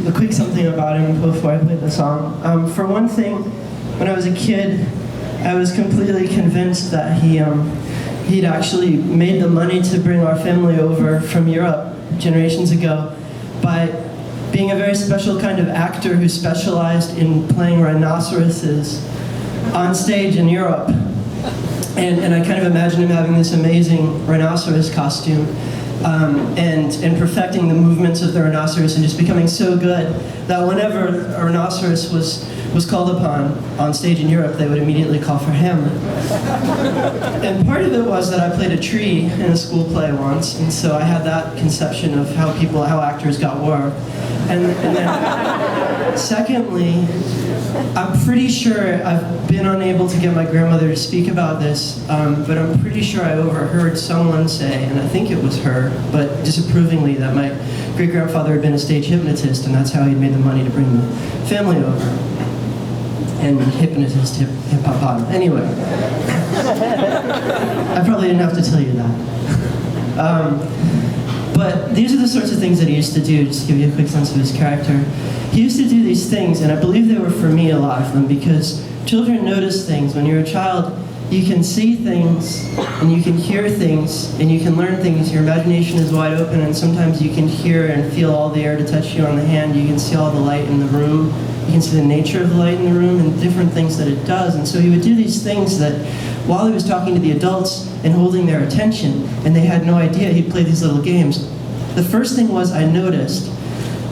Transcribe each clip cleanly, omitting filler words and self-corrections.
a quick something about him before I play the song. For one thing, when I was a kid, I was completely convinced that he'd actually made the money to bring our family over from Europe generations ago by being a very special kind of actor who specialized in playing rhinoceroses on stage in Europe. And I kind of imagine him having this amazing rhinoceros costume and perfecting the movements of the rhinoceros and just becoming so good that whenever a rhinoceros was called upon on stage in Europe, they would immediately call for him. And part of it was that I played a tree in a school play once, and so I had that conception of how actors got work. And then, secondly, I'm pretty sure I've been unable to get my grandmother to speak about this, but I'm pretty sure I overheard someone say, and I think it was her, but disapprovingly, that my great-grandfather had been a stage hypnotist, and that's how he'd made the money to bring the family over. And hypnotist, hip-hop. Anyway, I probably didn't have to tell you that. But these are the sorts of things that he used to do, just to give you a quick sense of his character. He used to do these things, and I believe they were for me, a lot of them, because children notice things. When you're a child, you can see things, and you can hear things, and you can learn things. Your imagination is wide open, and sometimes you can hear and feel all the air to touch you on the hand. You can see all the light in the room. You can see the nature of the light in the room and different things that it does. And so he would do these things that while he was talking to the adults and holding their attention, and they had no idea, he'd play these little games. The first thing was I noticed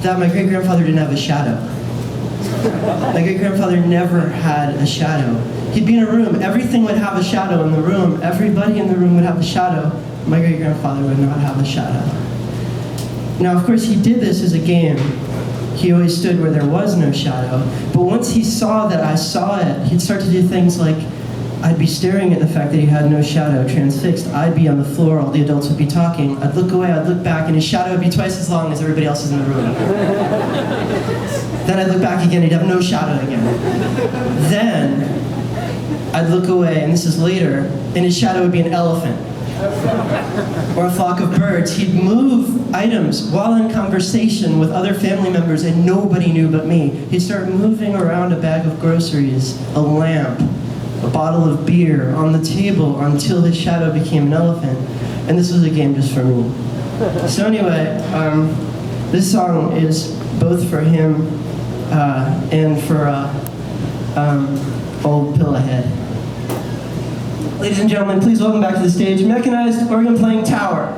that my great-grandfather didn't have a shadow. My great-grandfather never had a shadow. He'd be in a room, everything would have a shadow in the room, everybody in the room would have a shadow. My great-grandfather would not have a shadow. Now, of course, he did this as a game. He always stood where there was no shadow. But once he saw that I saw it, he'd start to do things like, I'd be staring at the fact that he had no shadow, transfixed. I'd be on the floor, all the adults would be talking. I'd look away, I'd look back, and his shadow would be twice as long as everybody else's in the room. Then I'd look back again, he'd have no shadow again. Then, I'd look away, and this is later, and his shadow would be an elephant. Or a flock of birds. He'd move items while in conversation with other family members and nobody knew but me. He'd start moving around a bag of groceries, a lamp, a bottle of beer on the table until his shadow became an elephant. And this was a game just for me. So anyway, this song is both for him and for old Pillowhead. Ladies and gentlemen, please welcome back to the stage Mechanized Organ Playing Tower.